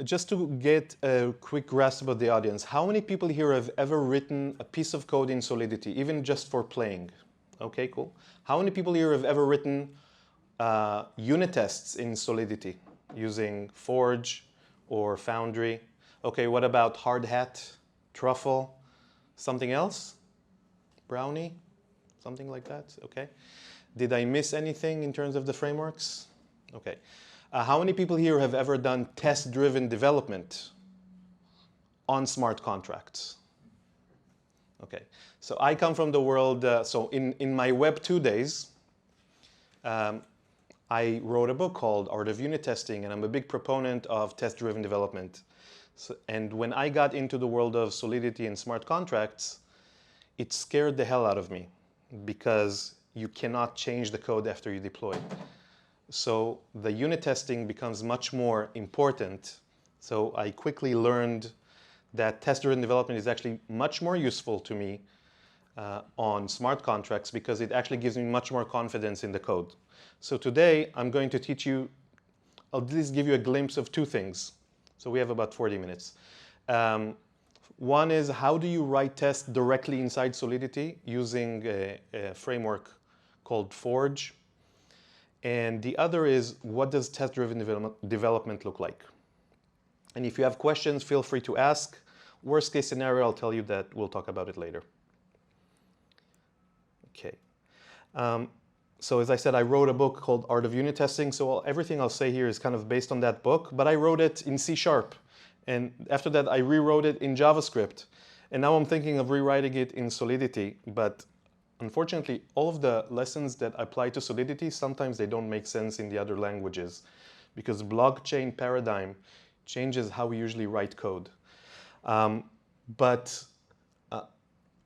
Just to get a quick grasp of the audience, how many people here have ever written a piece of code in Solidity, even just for playing? Okay, cool. How many people here have ever written unit tests in Solidity using Forge or Foundry? Okay, what about Hard Hat, Truffle, something else? Brownie, something like that, okay. Did I miss anything in terms of the frameworks? Okay. How many people here have ever done test-driven development on smart contracts? Okay, so I come from the world, so in my Web2 days, I wrote a book called Art of Unit Testing, and I'm a big proponent of test-driven development. And when I got into the world of Solidity and smart contracts, it scared the hell out of me because you cannot change the code after you deploy. So the unit testing becomes much more important. So I quickly learned that test-driven development is actually much more useful to me on smart contracts because it actually gives me much more confidence in the code. So today I'm going to teach you, I'll at least give you a glimpse of two things. So we have about 40 minutes. One is how do you write tests directly inside Solidity using a framework called Forge. And the other is, what does test-driven development look like? And if you have questions, feel free to ask. Worst case scenario, I'll tell you that we'll talk about it later. Okay. So as I said, I wrote a book called Art of Unit Testing. So everything I'll say here is kind of based on that book, but I wrote it in C#. And after that, I rewrote it in JavaScript. And now I'm thinking of rewriting it in Solidity, but unfortunately, all of the lessons that apply to Solidity, sometimes they don't make sense in the other languages because blockchain paradigm changes how we usually write code.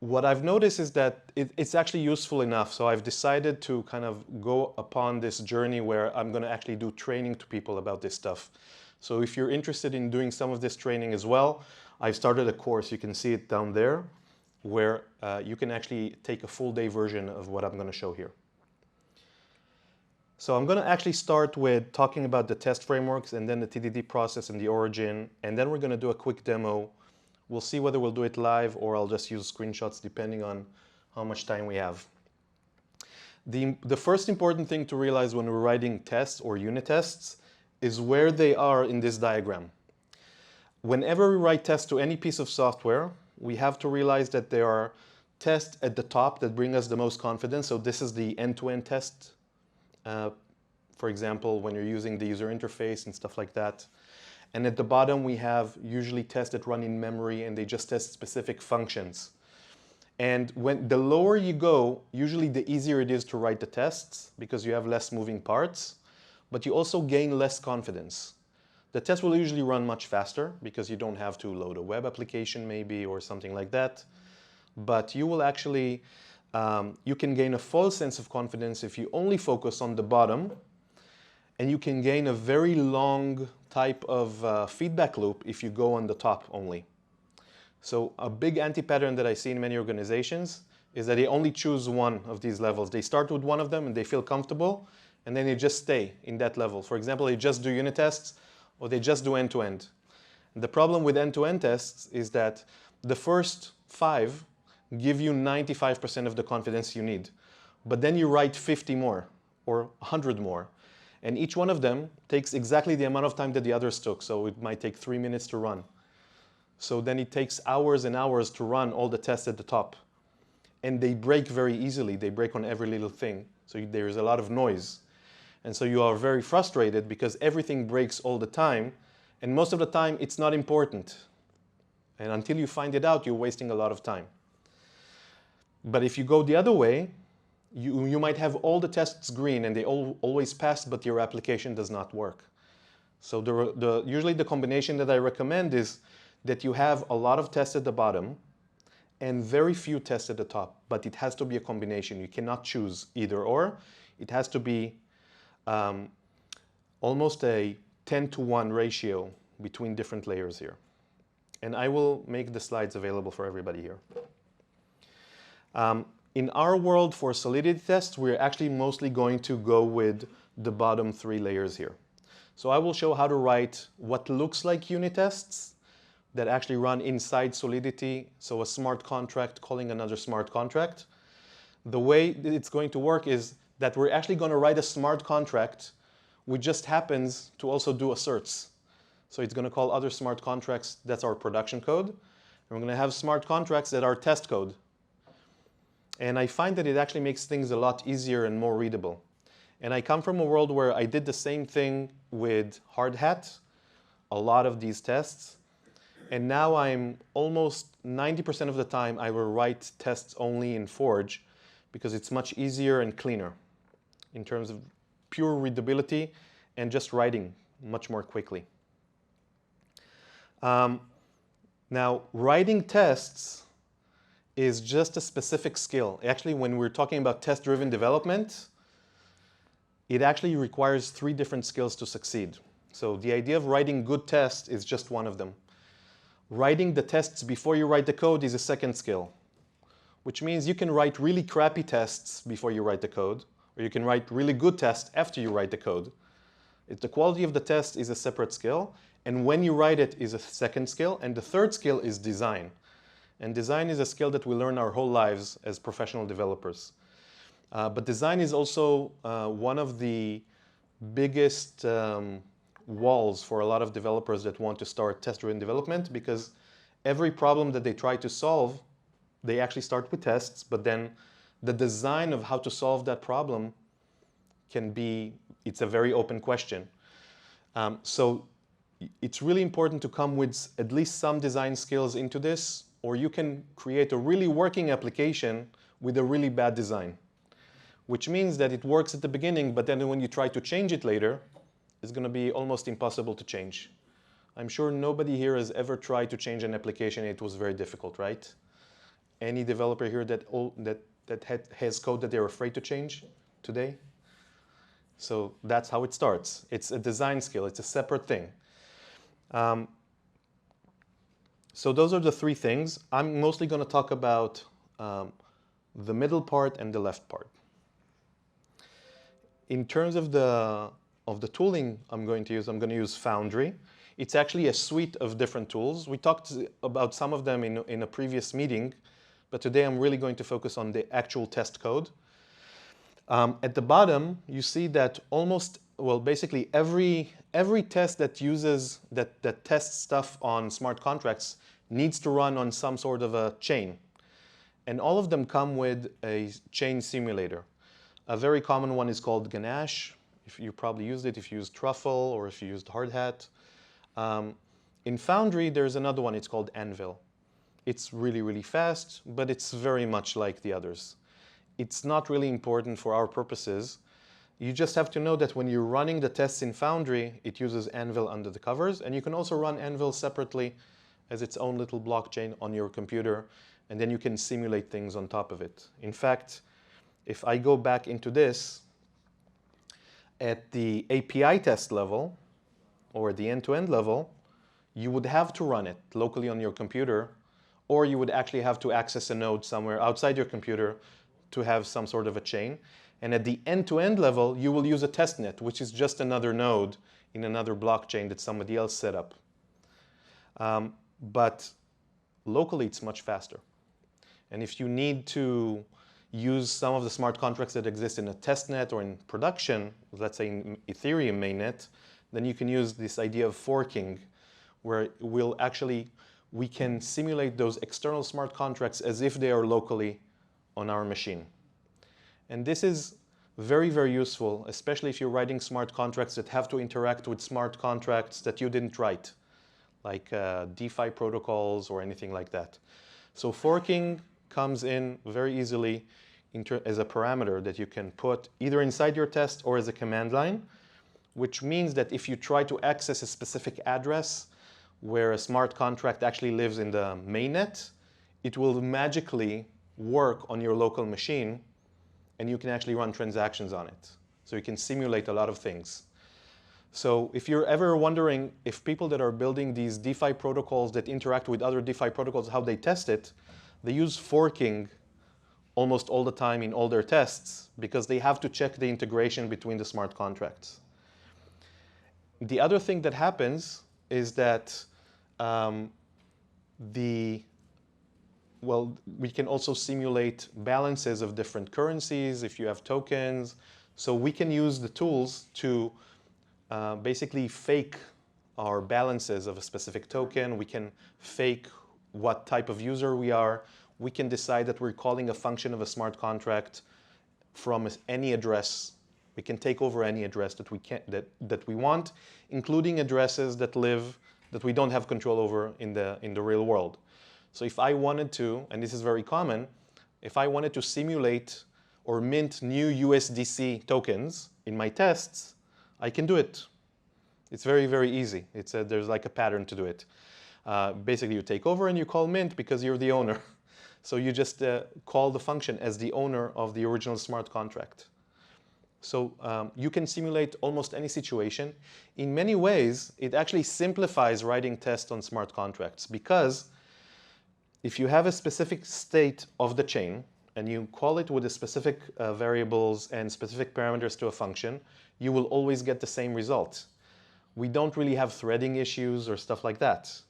What I've noticed is that it's actually useful enough. So I've decided to kind of go upon this journey where I'm going to actually do training to people about this stuff. So if you're interested in doing some of this training as well, I've started a course. You can see it down there, where you can actually take a full day version of what I'm going to show here. So I'm going to actually start with talking about the test frameworks and then the TDD process and the origin, and then we're going to do a quick demo. We'll see whether we'll do it live or I'll just use screenshots depending on how much time we have. The first important thing to realize when we're writing tests or unit tests is where they are in this diagram. Whenever we write tests to any piece of software, we have to realize that there are tests at the top that bring us the most confidence. So this is the end-to-end test. For example, when you're using the user interface and stuff like that. And at the bottom, we have usually tests that run in memory and they just test specific functions. And when the lower you go, usually the easier it is to write the tests because you have less moving parts, but you also gain less confidence. The test will usually run much faster because you don't have to load a web application maybe or something like that. But you will actually, you can gain a false sense of confidence if you only focus on the bottom, and you can gain a very long type of feedback loop if you go on the top only. So a big anti-pattern that I see in many organizations is that they only choose one of these levels. They start with one of them and they feel comfortable, and then they just stay in that level. For example, they just do unit tests, or they just do end-to-end. The problem with end-to-end tests is that the first 5 give you 95% of the confidence you need. But then you write 50 more or 100 more. And each one of them takes exactly the amount of time that the others took. So it might take 3 minutes to run. So then it takes hours and hours to run all the tests at the top. And they break very easily. They break on every little thing. So there is a lot of noise. And so you are very frustrated because everything breaks all the time. And most of the time, it's not important. And until you find it out, you're wasting a lot of time. But if you go the other way, you might have all the tests green and they always pass, but your application does not work. So usually the combination that I recommend is that you have a lot of tests at the bottom and very few tests at the top, but it has to be a combination. You cannot choose either or. It has to be almost a 10-to-1 ratio between different layers here. And I will make the slides available for everybody here. In our world for Solidity tests, we're actually mostly going to go with the bottom 3 layers here. So I will show how to write what looks like unit tests that actually run inside Solidity, so a smart contract calling another smart contract. The way it's going to work is that we're actually going to write a smart contract which just happens to also do asserts. So it's going to call other smart contracts, that's our production code. And we're going to have smart contracts that are test code. And I find that it actually makes things a lot easier and more readable. And I come from a world where I did the same thing with hard hat, a lot of these tests. And now I'm almost 90% of the time I will write tests only in Forge because it's much easier and cleaner in terms of pure readability and just writing much more quickly. Now, writing tests is just a specific skill. Actually, when we're talking about test-driven development, it actually requires 3 different skills to succeed. So the idea of writing good tests is just one of them. Writing the tests before you write the code is a second skill, which means you can write really crappy tests before you write the code, or you can write really good tests after you write the code. The quality of the test is a separate skill, and when you write it is a second skill, and the third skill is design. And design is a skill that we learn our whole lives as professional developers. But design is also one of the biggest walls for a lot of developers that want to start test-driven development, because every problem that they try to solve, they actually start with tests, but then the design of how to solve that problem it's a very open question. So it's really important to come with at least some design skills into this, or you can create a really working application with a really bad design, which means that it works at the beginning, but then when you try to change it later, it's going to be almost impossible to change. I'm sure nobody here has ever tried to change an application. It was very difficult, right? Any developer here that has code that they're afraid to change today? So that's how it starts. It's a design skill. It's a separate thing. So those are the 3 things. I'm mostly going to talk about the middle part and the left part. In terms of the tooling I'm going to use Foundry. It's actually a suite of different tools. We talked about some of them in a previous meeting, but today I'm really going to focus on the actual test code. At the bottom, you see that basically every test that tests stuff on smart contracts needs to run on some sort of a chain. And all of them come with a chain simulator. A very common one is called Ganache. If you probably used it, if you used Truffle or if you used Hard Hat. In Foundry, there's another one. It's called Anvil. It's really, really fast, but it's very much like the others. It's not really important for our purposes. You just have to know that when you're running the tests in Foundry, it uses Anvil under the covers, and you can also run Anvil separately as its own little blockchain on your computer, and then you can simulate things on top of it. In fact, if I go back into this, at the API test level, or the end-to-end level, you would have to run it locally on your computer, or you would actually have to access a node somewhere outside your computer to have some sort of a chain. And at the end-to-end level, you will use a testnet, which is just another node in another blockchain that somebody else set up. But locally, it's much faster. And if you need to use some of the smart contracts that exist in a testnet or in production, let's say in Ethereum mainnet, then you can use this idea of forking, where we can simulate those external smart contracts as if they are locally on our machine. And this is very, very useful, especially if you're writing smart contracts that have to interact with smart contracts that you didn't write, like DeFi protocols or anything like that. So forking comes in very easily as a parameter that you can put either inside your test or as a command line, which means that if you try to access a specific address where a smart contract actually lives in the mainnet, it will magically work on your local machine, and you can actually run transactions on it. So you can simulate a lot of things. So if you're ever wondering if people that are building these DeFi protocols that interact with other DeFi protocols, how they test it, they use forking almost all the time in all their tests because they have to check the integration between the smart contracts. The other thing that happens is that we can also simulate balances of different currencies if you have tokens. So we can use the tools to basically fake our balances of a specific token. We can fake what type of user we are. We can decide that we're calling a function of a smart contract from any address. We can take over any address that we want, including addresses that we don't have control over in the real world. So if I wanted to, and this is very common, if I wanted to simulate or mint new USDC tokens in my tests, I can do it. It's very, very easy. There's like a pattern to do it. Basically, you take over and you call mint because you're the owner. So you just call the function as the owner of the original smart contract. So you can simulate almost any situation. In many ways, it actually simplifies writing tests on smart contracts, because if you have a specific state of the chain and you call it with the specific variables and specific parameters to a function, you will always get the same result. We don't really have threading issues or stuff like that.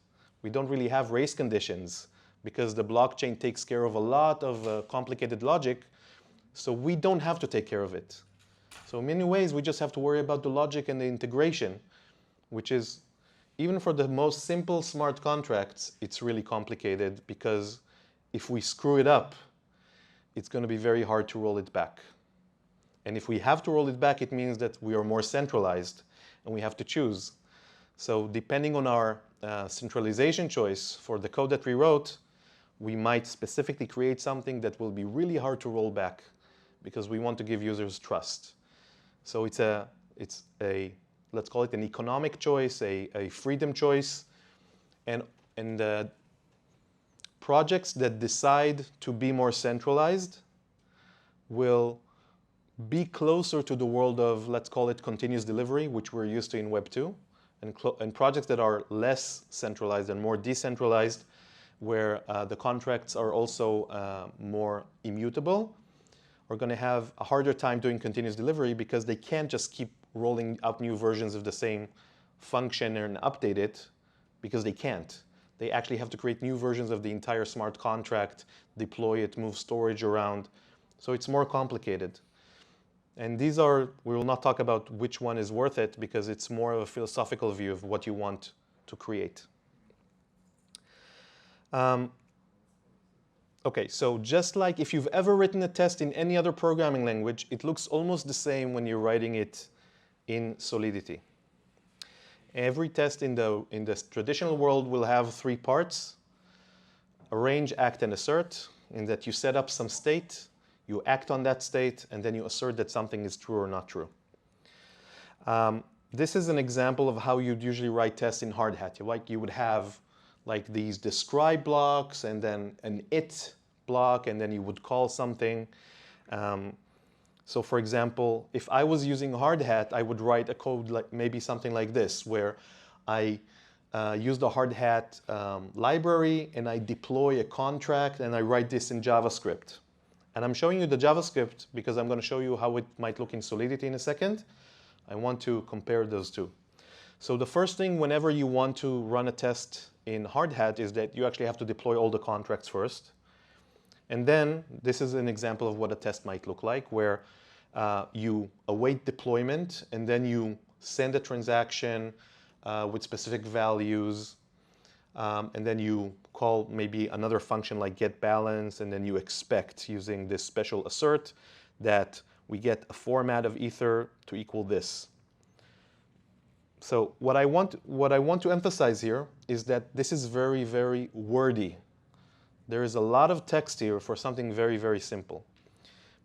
We don't really have race conditions because the blockchain takes care of a lot of complicated logic, so we don't have to take care of it. So in many ways, we just have to worry about the logic and the integration, which is, even for the most simple smart contracts, it's really complicated, because if we screw it up, it's going to be very hard to roll it back. And if we have to roll it back, it means that we are more centralized and we have to choose. So depending on our centralization choice for the code that we wrote, we might specifically create something that will be really hard to roll back because we want to give users trust. So it's a let's call it an economic choice, a freedom choice. And projects that decide to be more centralized will be closer to the world of, let's call it, continuous delivery, which we're used to in Web 2. And projects that are less centralized and more decentralized, where the contracts are also more immutable, are going to have a harder time doing continuous delivery, because they can't just keep rolling out new versions of the same function and update it, because they can't. They actually have to create new versions of the entire smart contract, deploy it, move storage around. So it's more complicated. And we will not talk about which one is worth it, because it's more of a philosophical view of what you want to create. Okay, so just like if you've ever written a test in any other programming language, it looks almost the same when you're writing it in Solidity. Every test in the traditional world will have 3 parts: arrange, act, and assert, in that you set up some state, you act on that state, and then you assert that something is true or not true. This is an example of how you'd usually write tests in hard hat. You would have like these describe blocks and then an it block, and then you would call something. So for example, if I was using hard hat, I would write a code like maybe something like this, where I use the hard hat library and I deploy a contract and I write this in JavaScript. And I'm showing you the JavaScript because I'm going to show you how it might look in Solidity in a second. I want to compare those two. So the first thing whenever you want to run a test in hard hat is that you actually have to deploy all the contracts first. And then this is an example of what a test might look like, where you await deployment and then you send a transaction with specific values, and then you call maybe another function like get balance, and then you expect, using this special assert, that we get a format of ether to equal this. So what I want to emphasize here is that this is very, very wordy. There is a lot of text here for something very, very simple,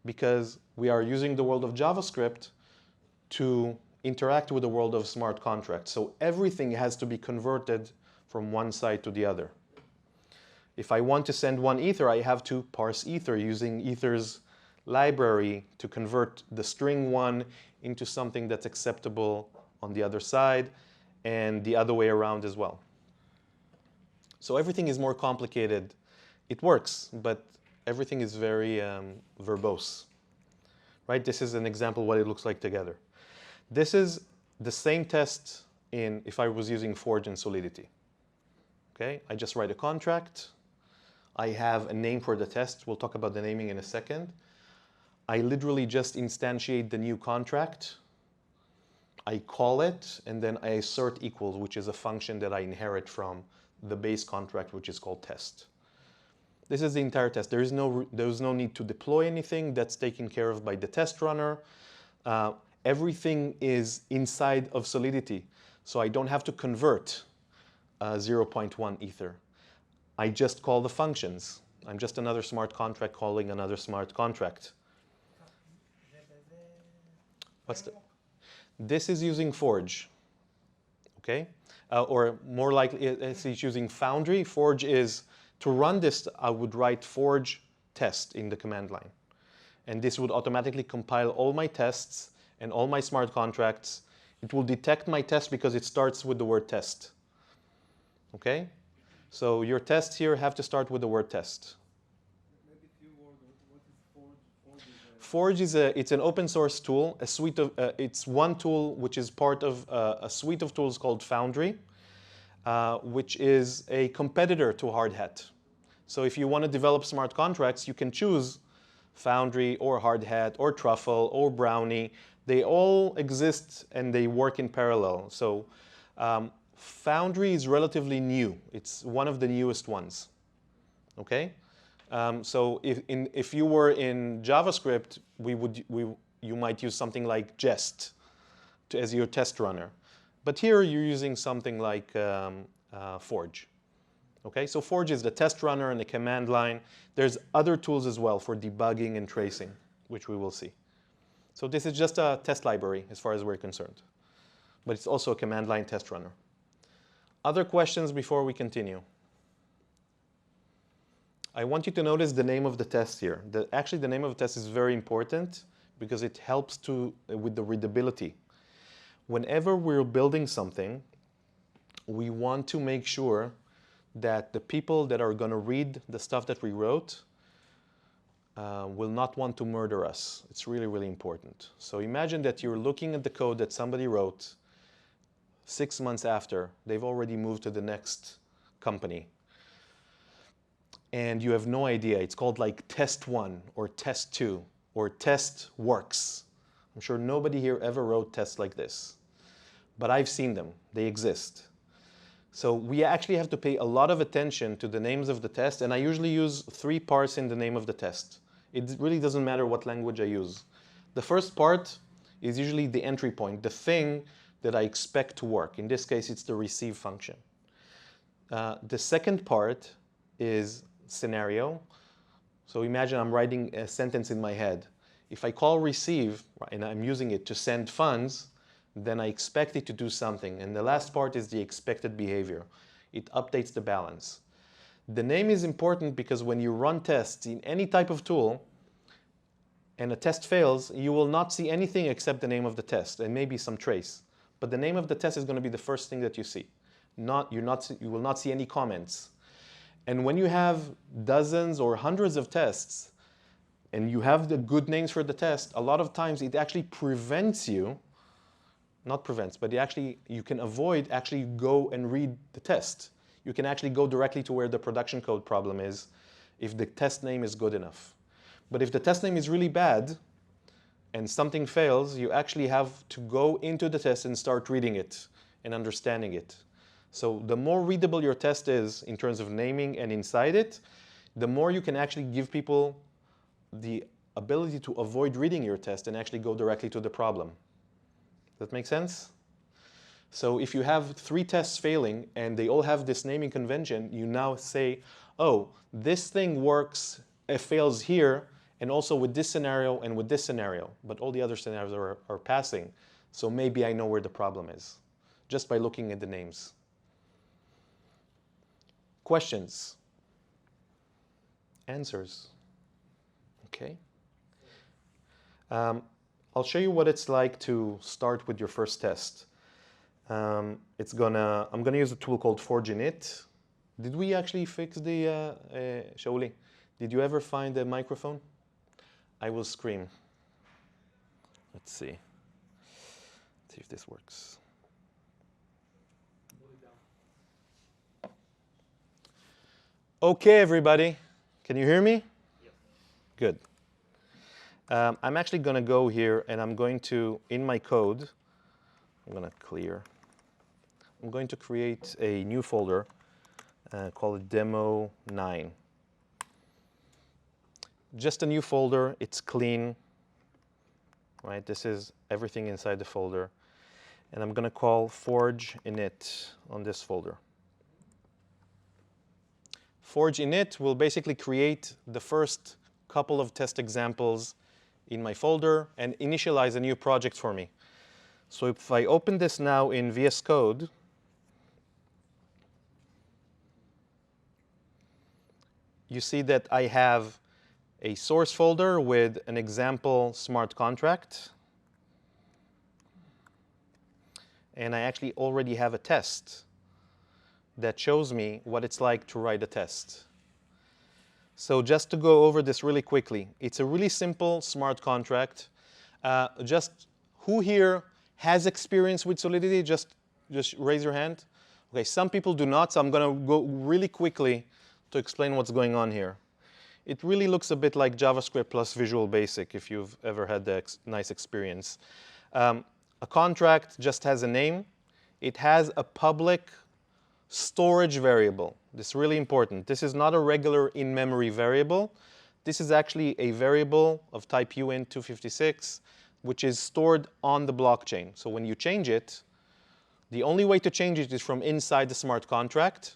because we are using the world of JavaScript to interact with the world of smart contracts. So everything has to be converted from one side to the other. If I want to send 1 ether, I have to parse ether using ether's library to convert the string 1 into something that's acceptable on the other side, and the other way around as well. So everything is more complicated. It works, but everything is very verbose. Right? This is an example of what it looks like together. This is the same test if I was using Forge and Solidity. Okay, I just write a contract. I have a name for the test. We'll talk about the naming in a second. I literally just instantiate the new contract. I call it, and then I assert equals, which is a function that I inherit from the base contract, which is called test. This is the entire test. There is no need to deploy anything. That's taken care of by the test runner. Everything is inside of Solidity, so I don't have to convert 0.1 Ether. I just call the functions. I'm just another smart contract calling another smart contract. This is using Forge, okay? Or more likely, it's using Foundry. Forge is, to run this, I would write Forge test in the command line. And this would automatically compile all my tests and all my smart contracts. It will detect my test because it starts with the word test, okay? So your tests here have to start with the word test. Maybe few words. What is Forge? Forge is it's an open source tool, a suite of, it's one tool which is part of a suite of tools called Foundry, which is a competitor to Hard Hat. So if you want to develop smart contracts, you can choose Foundry or Hard Hat or Truffle or Brownie. They all exist and they work in parallel. So Foundry is relatively new. It's one of the newest ones, okay? So if you were in JavaScript, you might use something like Jest as your test runner. But here you're using something like Forge. Okay, so Forge is the test runner and the command line. There's other tools as well for debugging and tracing, which we will see. So this is just a test library as far as we're concerned. But it's also a command line test runner. Other questions before we continue? I want you to notice the name of the test here. Actually, the name of the test is very important because it helps with the readability. Whenever we're building something, we want to make sure that the people that are going to read the stuff that we wrote will not want to murder us. It's really, really important. So imagine that you're looking at the code that somebody wrote 6 months after they've already moved to the next company. And you have no idea. It's called like test 1 or test 2 or test works. I'm sure nobody here ever wrote tests like this. But I've seen them. They exist. So we actually have to pay a lot of attention to the names of the test. And I usually use 3 parts in the name of the test. It really doesn't matter what language I use. The first part is usually the entry point, the thing that I expect to work. In this case, it's the receive function. The second part is scenario. So imagine I'm writing a sentence in my head. If I call receive and I'm using it to send funds, then I expect it to do something. And the last part is the expected behavior. It updates the balance. The name is important because when you run tests in any type of tool and a test fails, you will not see anything except the name of the test and maybe some trace. But the name of the test is going to be the first thing that you see. You will not see any comments. And when you have dozens or hundreds of tests and you have the good names for the test, a lot of times it actually prevents you, not prevents, but you can avoid actually go and read the test. You can actually go directly to where the production code problem is if the test name is good enough. But if the test name is really bad and something fails, you actually have to go into the test and start reading it and understanding it. So the more readable your test is in terms of naming and inside it, the more you can actually give people the ability to avoid reading your test and actually go directly to the problem. Does that make sense? So if you have 3 tests failing and they all have this naming convention, you now say, oh, this thing works, it fails here, and also with this scenario and with this scenario, but all the other scenarios are passing. So maybe I know where the problem is, just by looking at the names. Questions? Answers? Okay. I'll show you what it's like to start with your first test. I'm gonna use a tool called Forge Init. Did we actually fix the, Shauli, did you ever find the microphone? I will scream. Let's see. Let's see if this works. Okay, everybody. Can you hear me? Yes. Good. I'm actually going to go here and I'm going to, in my code, I'm going to clear. I'm going to create a new folder, call it demo 9. Just a new folder, it's clean, right? This is everything inside the folder. And I'm going to call forge init on this folder. Forge init will basically create the first couple of test examples in my folder and initialize a new project for me. So if I open this now in VS Code, you see that I have a source folder with an example smart contract. And I actually already have a test that shows me what it's like to write a test. So just to go over this really quickly, it's a really simple smart contract. Just who here has experience with Solidity? Just raise your hand. Okay, some people do not, so I'm going to go really quickly to explain what's going on here. It really looks a bit like JavaScript plus Visual Basic if you've ever had the nice experience. A contract just has a name. It has a public storage variable. This is really important. This is not a regular in-memory variable. This is actually a variable of type uint256, which is stored on the blockchain. So when you change it, the only way to change it is from inside the smart contract.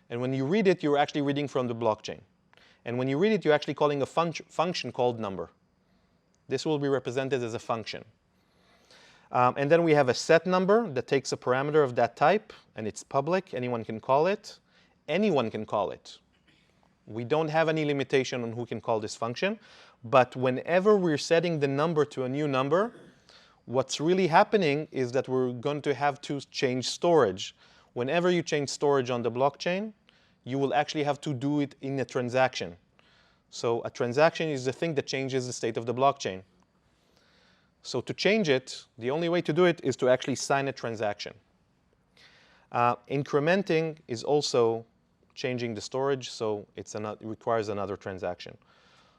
And when you read it, you're actually reading from the blockchain. And when you read it, you're actually calling a function called number. This will be represented as a function. And then we have a set number that takes a parameter of that type, and it's public. Anyone can call it. Anyone can call it. We don't have any limitation on who can call this function. But whenever we're setting the number to a new number, what's really happening is that we're going to have to change storage. Whenever you change storage on the blockchain, you will actually have to do it in a transaction. So a transaction is the thing that changes the state of the blockchain. So to change it, the only way to do it is to actually sign a transaction. Incrementing is also changing the storage, so it requires another transaction.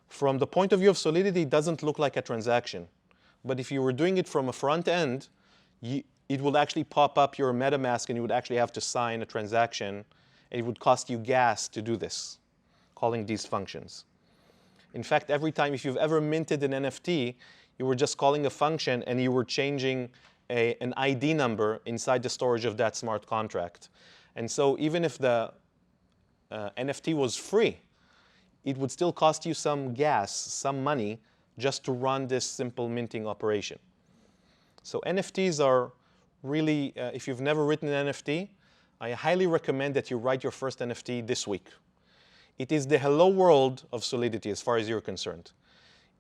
From the point of view of Solidity, it doesn't look like a transaction. But if you were doing it from a front end, it would actually pop up your MetaMask and you would actually have to sign a transaction. And it would cost you gas to do this, calling these functions. In fact, every time, if you've ever minted an NFT, you were just calling a function and you were changing an ID number inside the storage of that smart contract. And so even if the NFT was free, it would still cost you some gas, some money, just to run this simple minting operation. So NFTs are really, if you've never written an NFT, I highly recommend that you write your first NFT this week. It is the hello world of Solidity as far as you're concerned.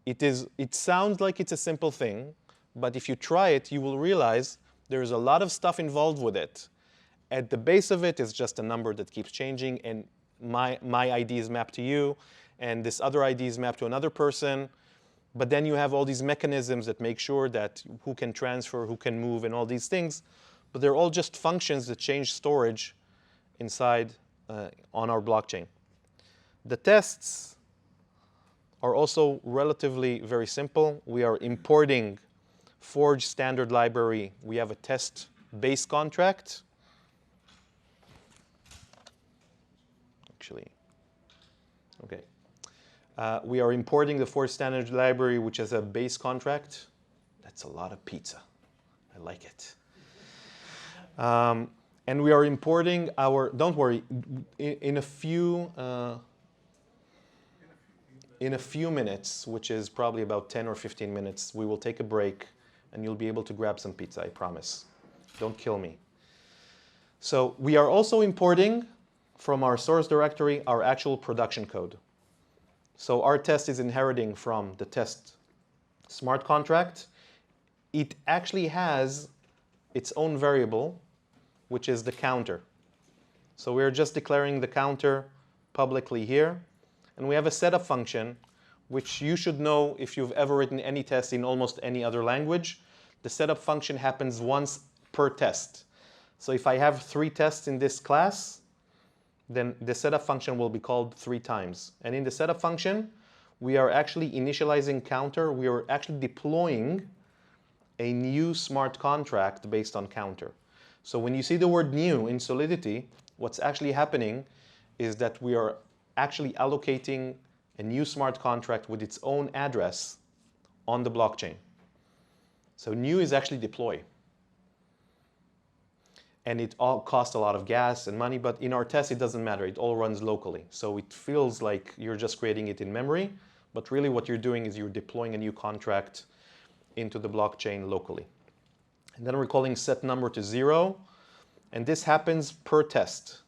It sounds like it's a simple thing, but if you try it, you will realize there's a lot of stuff involved with it. At the base of it is just a number that keeps changing, and my ID is mapped to you, and this other ID is mapped to another person. But then you have all these mechanisms that make sure that who can transfer, who can move, and all these things. But they're all just functions that change storage inside on our blockchain. The tests are also relatively very simple. We are importing Forge standard library. We have a test base contract. Actually, okay. We are importing the Forge standard library, which is a base contract. That's a lot of pizza. I like it. And we are importing our, don't worry, in a few minutes, which is probably about 10 or 15 minutes, we will take a break and you'll be able to grab some pizza, I promise. Don't kill me. So we are also importing from our source directory our actual production code. So our test is inheriting from the test smart contract. It actually has its own variable, which is the counter. So we're just declaring the counter publicly here. And we have a setup function, which you should know if you've ever written any test in almost any other language. The setup function happens once per test. So if I have 3 tests in this class, then the setup function will be called 3 times. And in the setup function, we are actually initializing counter. We are actually deploying a new smart contract based on counter. So when you see the word new in Solidity, what's actually happening is that we are actually allocating a new smart contract with its own address on the blockchain. So new is actually deploy. And it all costs a lot of gas and money, but in our test, it doesn't matter. It all runs locally. So it feels like you're just creating it in memory, but really what you're doing is you're deploying a new contract into the blockchain locally. And then we're calling set number to 0, and this happens per test.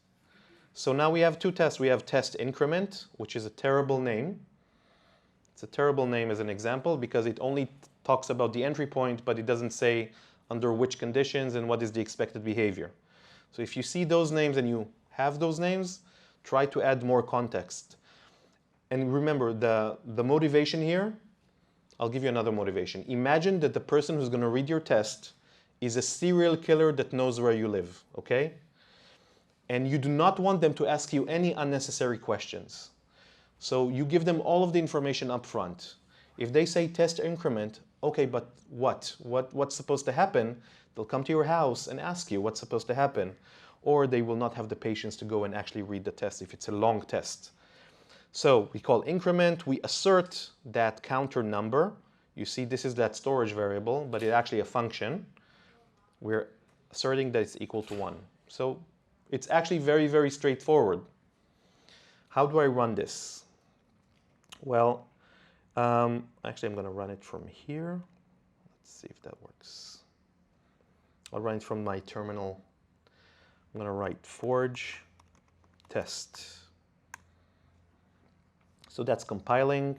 So now we have 2 tests. We have test increment, which is a terrible name. It's a terrible name as an example because it only talks about the entry point, but it doesn't say under which conditions and what is the expected behavior. So if you see those names and you have those names, try to add more context. And remember, the motivation here, I'll give you another motivation. Imagine that the person who's going to read your test is a serial killer that knows where you live, okay? And you do not want them to ask you any unnecessary questions. So you give them all of the information up front. If they say test increment, okay, but what's supposed to happen? They'll come to your house and ask you what's supposed to happen. Or they will not have the patience to go and actually read the test if it's a long test. So we call increment, we assert that counter number. You see this is that storage variable, but it's actually a function. We're asserting that it's equal to 1. So it's actually very, very straightforward. How do I run this? Well, actually I'm going to run it from here. Let's see if that works. I'll run it from my terminal. I'm going to write forge test. So that's compiling,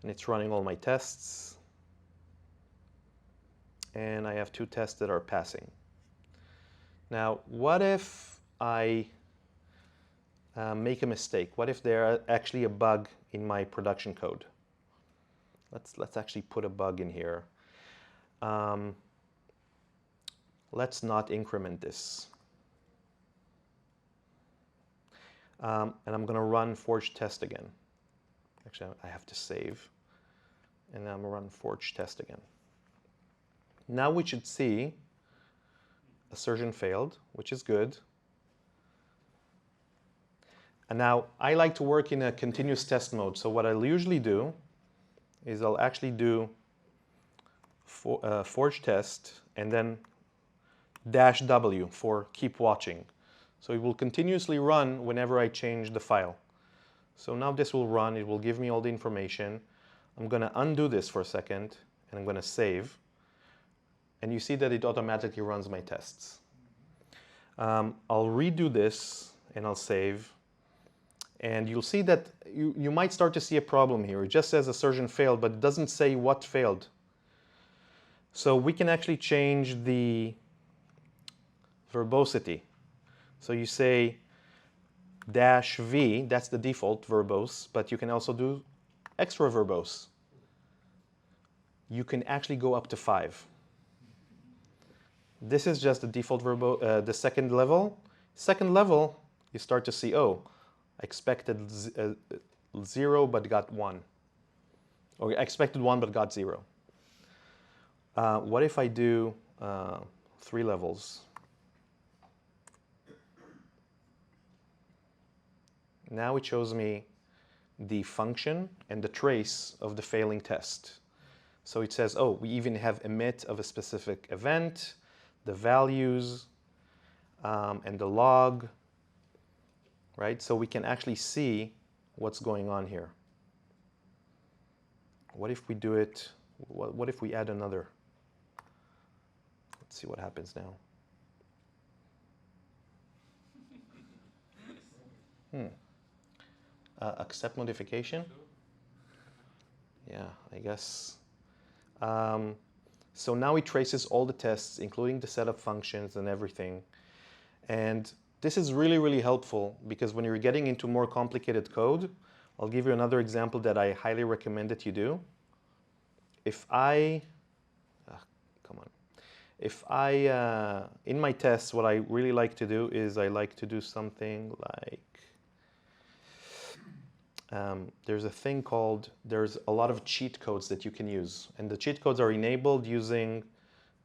and it's running all my tests. And I have 2 tests that are passing. Now, what if I make a mistake? What if there's actually a bug in my production code? Let's actually put a bug in here. Let's not increment this. And I'm going to run forge test again. Actually, I have to save. And I'm going to run forge test again. Now we should see assertion failed, which is good. And now I like to work in a continuous test mode. So what I'll usually do is I'll actually do forge test and then -w for keep watching. So it will continuously run whenever I change the file. So now this will run, it will give me all the information. I'm going to undo this for a second and I'm going to save. And you see that it automatically runs my tests. I'll redo this and I'll save. And you'll see that you might start to see a problem here. It just says assertion failed, but it doesn't say what failed. So we can actually change the verbosity. So you say -v, that's the default verbose, but you can also do extra verbose. You can actually go up to 5. This is just the default the second level. Second level, you start to see, oh, I expected 0 but got 1. Or I expected 1 but got 0. What if I do 3 levels? Now it shows me the function and the trace of the failing test. So it says, oh, we even have emit of a specific event, the values, and the log, right? So we can actually see what's going on here. What if we do it, what if we add another? Let's see what happens now. Accept modification? Yeah, I guess. So now it traces all the tests, including the setup functions and everything. And this is really, really helpful because when you're getting into more complicated code, I'll give you another example that I highly recommend that you do. If I, in my tests, what I really like to do is I like to do something like there's a thing called, there's a lot of cheat codes that you can use. And the cheat codes are enabled using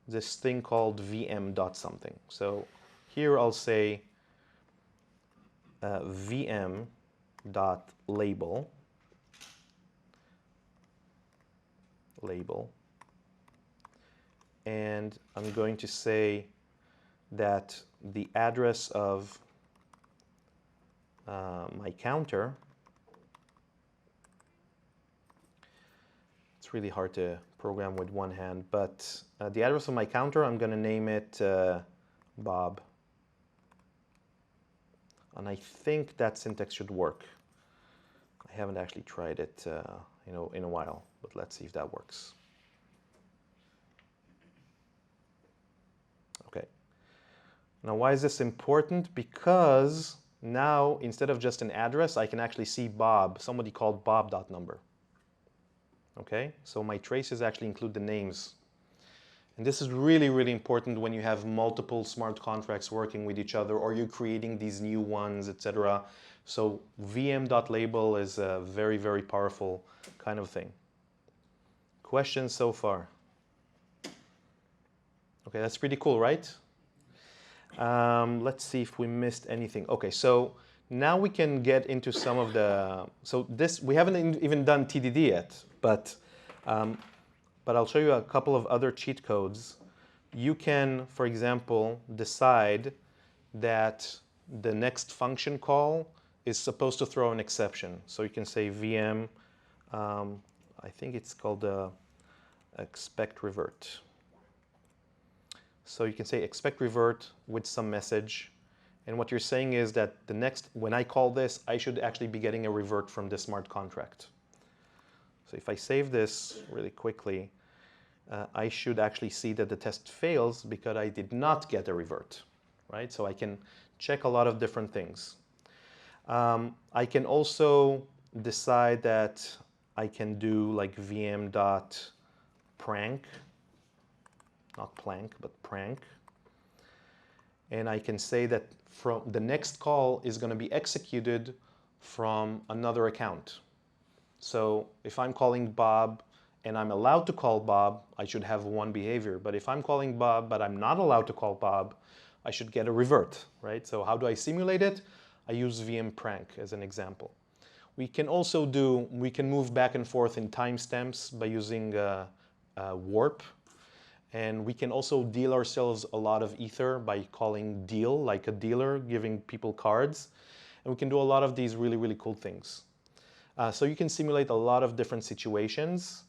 this thing called vm dot something. So here I'll say vm dot label, and I'm going to say that the address of my counter, it's really hard to program with one hand, but the address of my counter, I'm going to name it Bob. And I think that syntax should work. I haven't actually tried it in a while, but let's see if that works. Okay. Now, why is this important? Because now, instead of just an address, I can actually see Bob, somebody called Bob.number. Okay, so my traces actually include the names. And this is really, really important when you have multiple smart contracts working with each other, or you're creating these new ones, etc. So vm.label is a very, very powerful kind of thing. Questions so far? Okay, that's pretty cool, right? Let's see if we missed anything. Okay, so now we can get into some of the, so this, we haven't even done TDD yet, but I'll show you a couple of other cheat codes. You can, for example, decide that the next function call is supposed to throw an exception. So you can say VM, I think it's called expect revert. So you can say expect revert with some message. And what you're saying is that the next, when I call this, I should actually be getting a revert from this smart contract. So if I save this really quickly, I should actually see that the test fails because I did not get a revert, right? So I can check a lot of different things. I can also decide that I can do like vm.prank, not plank, but prank. And I can say that from the next call is going to be executed from another account. So if I'm calling Bob and I'm allowed to call Bob, I should have one behavior. But if I'm calling Bob, but I'm not allowed to call Bob, I should get a revert, right? So how do I simulate it? I use VM prank as an example. We can also do, we can move back and forth in timestamps by using warp. And we can also deal ourselves a lot of ether by calling deal, like a dealer giving people cards. And we can do a lot of these really, really cool things. So you can simulate a lot of different situations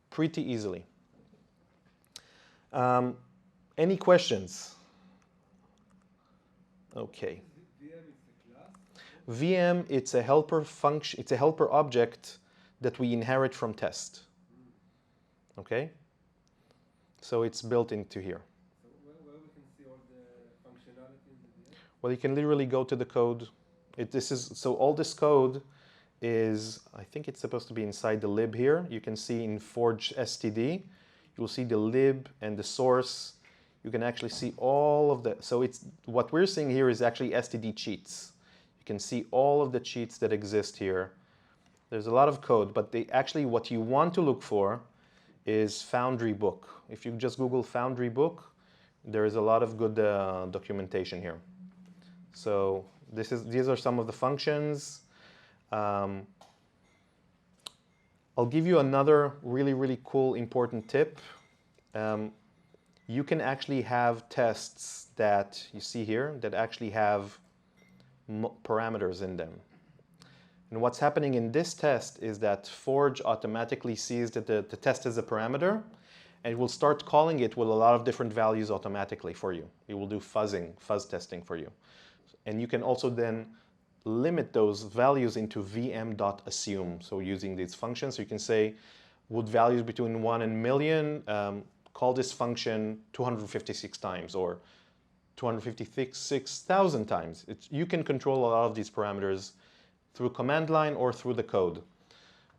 pretty easily. Any questions? Okay. VM is the class? VM, it's a helper function, it's a helper object that we inherit from test. Okay? So it's built into here. So where we can see all the functionalities in the VM? Well, you can literally go to the code. So all this code is, I think it's supposed to be inside the lib here. You can see in Forge STD, you'll see the lib and the source. You can actually see all of the, so it's, what we're seeing here is actually STD cheats. You can see all of the cheats that exist here. There's a lot of code, but actually what you want to look for is Foundry book. If you just Google Foundry book, there is a lot of good documentation here. So these are some of the functions. I'll give you another really, really cool, important tip. You can actually have tests that you see here that actually have parameters in them. And what's happening in this test is that Forge automatically sees that the test is a parameter, and it will start calling it with a lot of different values automatically for you. It will do fuzz testing for you. And you can also then limit those values into vm.assume. So using these functions, you can say, would values between 1 and million, call this function 256 times or 256,000 times. You can control a lot of these parameters through command line or through the code,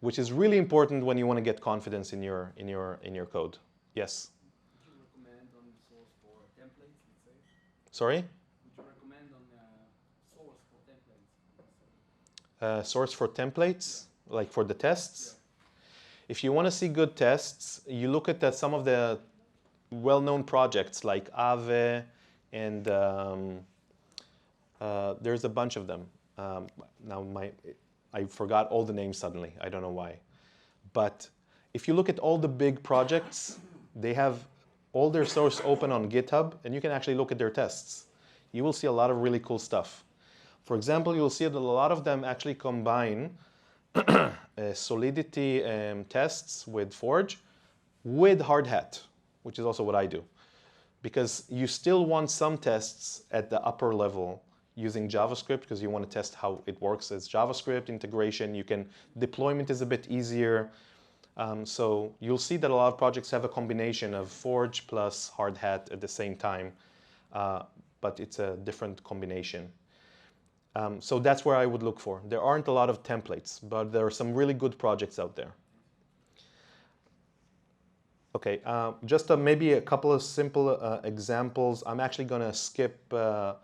which is really important when you want to get confidence in your code. Yes? Would you recommend on the source for templates, let's say? Sorry? Would you recommend on source for templates? source for templates, like for the tests. If you want to see good tests, you look at some of the well-known projects like Aave, and there's a bunch of them. Now I forgot all the names suddenly. I don't know why. But if you look at all the big projects, they have all their source open on GitHub, and you can actually look at their tests. You will see a lot of really cool stuff. For example, you'll see that a lot of them actually combine Solidity tests with Forge with hard hat, which is also what I do. Because you still want some tests at the upper level using JavaScript, because you want to test how it works as JavaScript integration. Deployment is a bit easier. So you'll see that a lot of projects have a combination of Forge plus hard hat at the same time, but it's a different combination. So that's where I would look for. There aren't a lot of templates, but there are some really good projects out there. Okay, just maybe a couple of simple examples. I'm actually going to skip the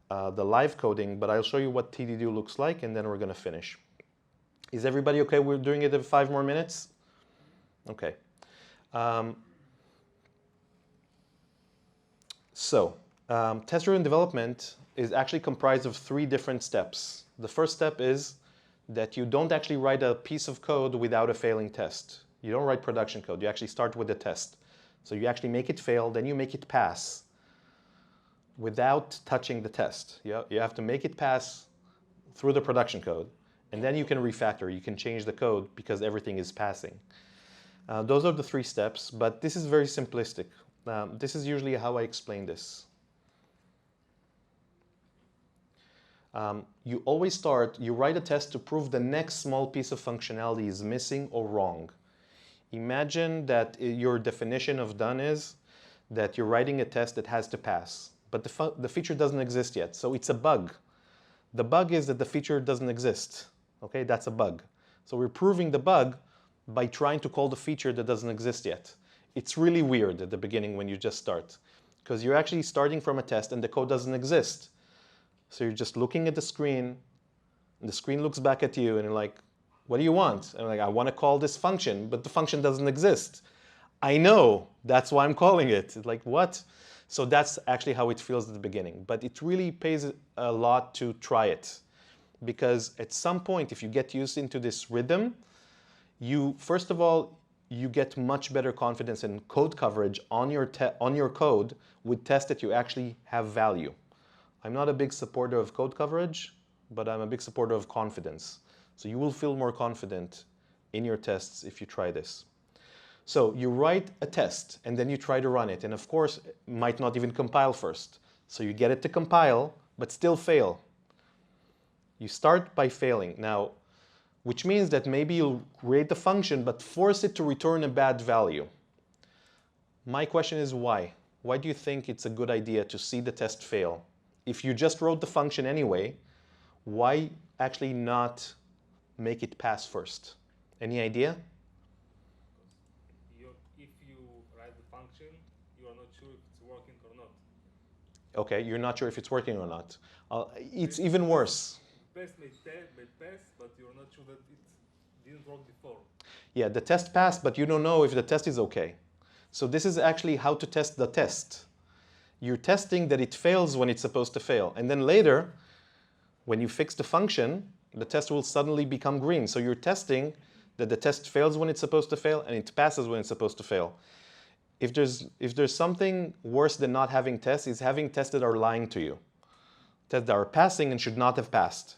live coding, but I'll show you what TDD looks like, and then we're going to finish. Is everybody okay? We're doing it in 5 more minutes? Okay. Test-driven development is actually comprised of 3 different steps. The first step is that you don't actually write a piece of code without a failing test. You don't write production code. You actually start with a test. So you actually make it fail, then you make it pass without touching the test. You have to make it pass through the production code, and then you can refactor. You can change the code because everything is passing. Those are the 3 steps, but this is very simplistic. This is usually how I explain this. You always you write a test to prove the next small piece of functionality is missing or wrong. Imagine that your definition of done is that you're writing a test that has to pass, but the feature doesn't exist yet, so it's a bug. The bug is that the feature doesn't exist. Okay, that's a bug. So we're proving the bug by trying to call the feature that doesn't exist yet. It's really weird at the beginning when you just start, because you're actually starting from a test and the code doesn't exist. So you're just looking at the screen, and the screen looks back at you, and you're like, what do you want? And I'm like, I want to call this function, but the function doesn't exist. I know, that's why I'm calling it. It's like, what? So that's actually how it feels at the beginning. But it really pays a lot to try it. Because at some point, if you get used into this rhythm, first of all, you get much better confidence in code coverage on your code with tests that you actually have value. I'm not a big supporter of code coverage, but I'm a big supporter of confidence. So you will feel more confident in your tests if you try this. So you write a test, and then you try to run it. And of course, it might not even compile first. So you get it to compile, but still fail. You start by failing. Now, which means that maybe you'll create the function, but force it to return a bad value. My question is why? Why do you think it's a good idea to see the test fail? If you just wrote the function anyway, why actually not make it pass first? Any idea? If you write the function, you are not sure if it's working or not. Okay, you're not sure if it's working or not. It's even worse. Test may pass, but you're not sure that it didn't work before. Yeah, the test passed, but you don't know if the test is okay. So this is actually how to test the test. You're testing that it fails when it's supposed to fail. And then later, when you fix the function, the test will suddenly become green. So you're testing that the test fails when it's supposed to fail and it passes when it's supposed to fail. If there's something worse than not having tests, is having tests that are lying to you. Tests that are passing and should not have passed.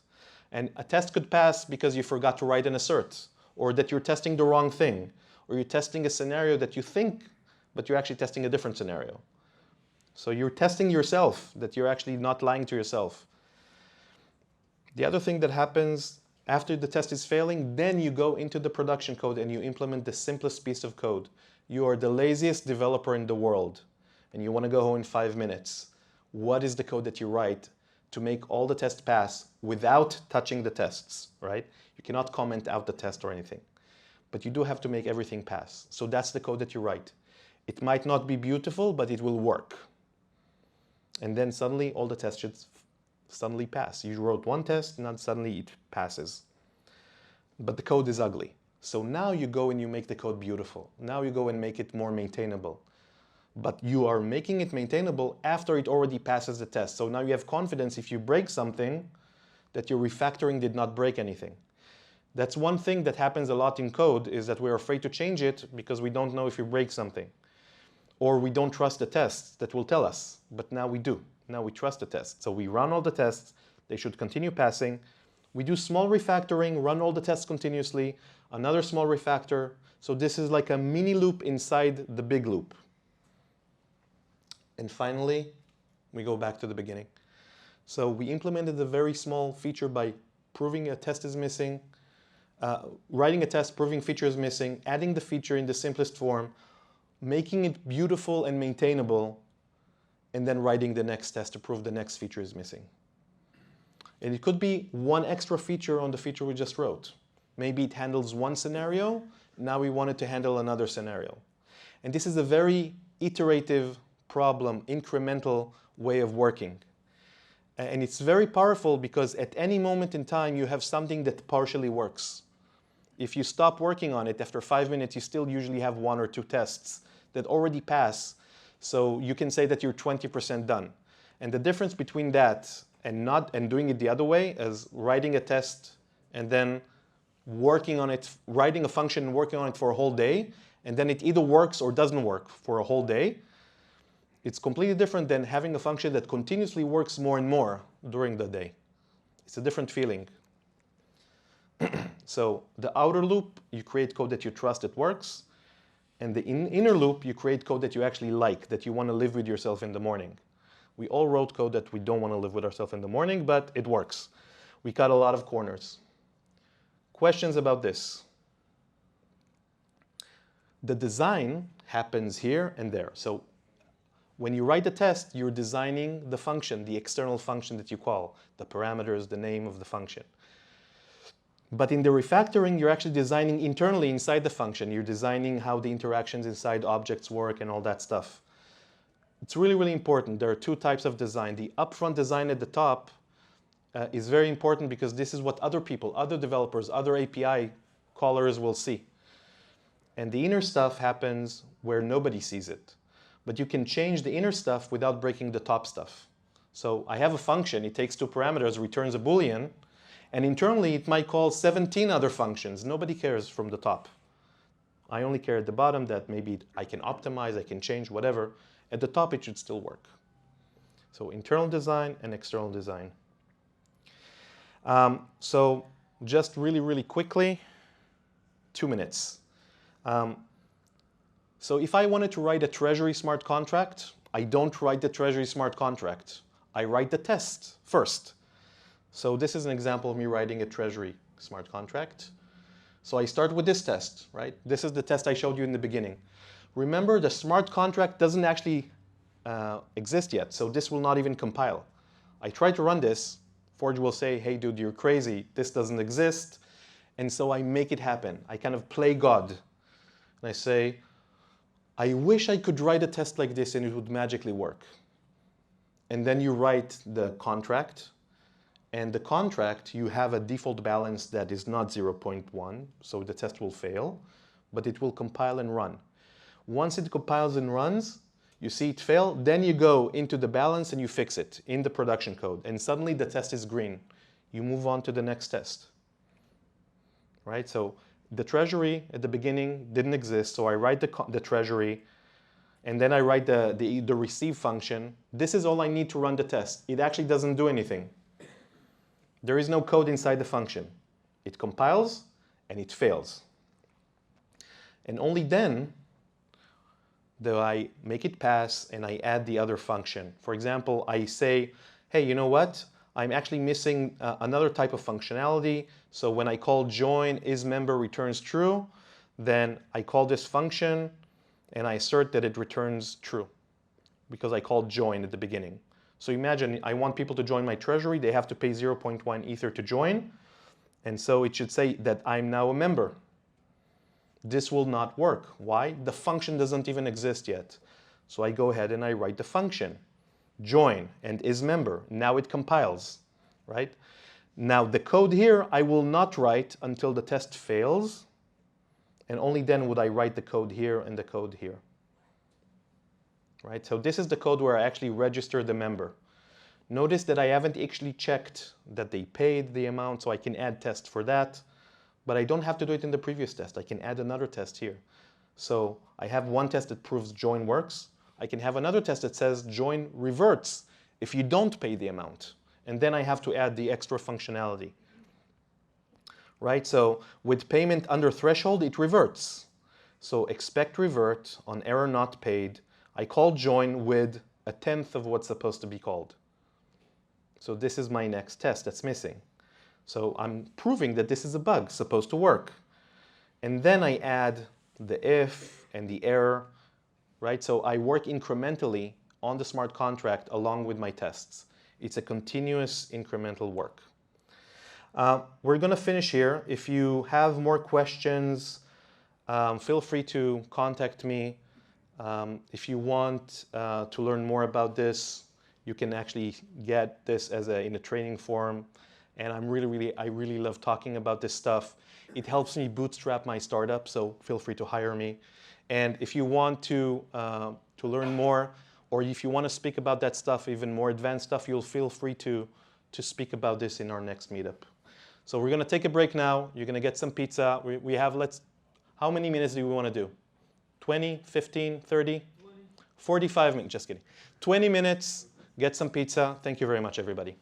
And a test could pass because you forgot to write an assert, or that you're testing the wrong thing, or you're testing a scenario that you think, but you're actually testing a different scenario. So you're testing yourself, that you're actually not lying to yourself. The other thing that happens after the test is failing, then you go into the production code and you implement the simplest piece of code. You are the laziest developer in the world, and you want to go home in 5 minutes. What is the code that you write to make all the tests pass without touching the tests, right? You cannot comment out the test or anything, but you do have to make everything pass. So that's the code that you write. It might not be beautiful, but it will work. And then suddenly all the tests should Suddenly pass. You wrote one test, now suddenly it passes. But the code is ugly. So now you go and you make the code beautiful. Now you go and make it more maintainable. But you are making it maintainable after it already passes the test. So now you have confidence if you break something that your refactoring did not break anything. That's one thing that happens a lot in code, is that we're afraid to change it because we don't know if we break something. Or we don't trust the tests that will tell us. But now we do. Now we trust the tests. So we run all the tests. They should continue passing. We do small refactoring, run all the tests continuously, another small refactor. So this is like a mini loop inside the big loop. And finally, we go back to the beginning. So we implemented a very small feature by proving a test is missing, writing a test, proving feature is missing, adding the feature in the simplest form, making it beautiful and maintainable, and then writing the next test to prove the next feature is missing. And it could be one extra feature on the feature we just wrote. Maybe it handles one scenario, now we want it to handle another scenario. And this is a very iterative problem, incremental way of working. And it's very powerful because at any moment in time you have something that partially works. If you stop working on it after 5 minutes, you still usually have 1 or 2 tests that already pass. So you can say that you're 20% done. And the difference between that and doing it the other way, as writing a test and then working on it, writing a function and working on it for a whole day, and then it either works or doesn't work for a whole day, it's completely different than having a function that continuously works more and more during the day. It's a different feeling. So the outer loop, you create code that you trust it works. And the inner loop, you create code that you actually like, that you want to live with yourself in the morning. We all wrote code that we don't want to live with ourselves in the morning, but it works. We cut a lot of corners. Questions about this? The design happens here and there. So when you write the test, you're designing the function, the external function that you call, the parameters, the name of the function. But in the refactoring, you're actually designing internally inside the function. You're designing how the interactions inside objects work and all that stuff. It's really, really important. There are 2 types of design. The upfront design at the top is very important because this is what other people, other developers, other API callers will see. And the inner stuff happens where nobody sees it. But you can change the inner stuff without breaking the top stuff. So I have a function, it takes 2 parameters, returns a Boolean, and internally it might call 17 other functions. Nobody cares from the top. I only care at the bottom that maybe I can optimize, I can change, whatever. At the top it should still work. So internal design and external design. So just really, really quickly, 2 minutes. So if I wanted to write a treasury smart contract, I don't write the treasury smart contract. I write the test first. So this is an example of me writing a treasury smart contract. So I start with this test, right? This is the test I showed you in the beginning. Remember, the smart contract doesn't actually exist yet, so this will not even compile. I try to run this, Forge will say, hey dude, you're crazy, this doesn't exist. And so I make it happen. I kind of play God. And I say, I wish I could write a test like this and it would magically work. And then you write the contract. And the contract, you have a default balance that is not 0.1, so the test will fail, but it will compile and run. Once it compiles and runs, you see it fail, then you go into the balance and you fix it in the production code. And suddenly the test is green. You move on to the next test. Right? So the treasury at the beginning didn't exist, so I write the treasury, and then I write the receive function. This is all I need to run the test. It actually doesn't do anything. There is no code inside the function. It compiles and it fails. And only then do I make it pass and I add the other function. For example, I say, hey, you know what? I'm actually missing another type of functionality. So when I call join isMember returns true, then I call this function and I assert that it returns true because I called join at the beginning. So imagine I want people to join my treasury. They have to pay 0.1 Ether to join. And so it should say that I'm now a member. This will not work. Why? The function doesn't even exist yet. So I go ahead and I write the function. join, and is member. Now it compiles, right? Now the code here I will not write until the test fails, and only then would I write the code here and the code here. Right? So this is the code where I actually register the member. Notice that I haven't actually checked that they paid the amount, so I can add test for that, but I don't have to do it in the previous test. I can add another test here. So I have one test that proves join works. I can have another test that says join reverts if you don't pay the amount. And then I have to add the extra functionality. Right? So with payment under threshold, it reverts. So expect revert on error not paid. I call join with 1/10 of what's supposed to be called. So this is my next test that's missing. So I'm proving that this is a bug supposed to work. And then I add the if and the error, right? So I work incrementally on the smart contract along with my tests. It's a continuous incremental work. We're going to finish here. If you have more questions, feel free to contact me. If you want to learn more about this, you can actually get this in a training forum. And I really love talking about this stuff. It helps me bootstrap my startup, so feel free to hire me. And if you want to learn more, or if you want to speak about that stuff, even more advanced stuff, you'll feel free to speak about this in our next meetup. So we're going to take a break now. You're going to get some pizza. We have, how many minutes do we want to do? 20, 15, 30? 45 minutes, just kidding. 20 minutes, get some pizza. Thank you very much, everybody.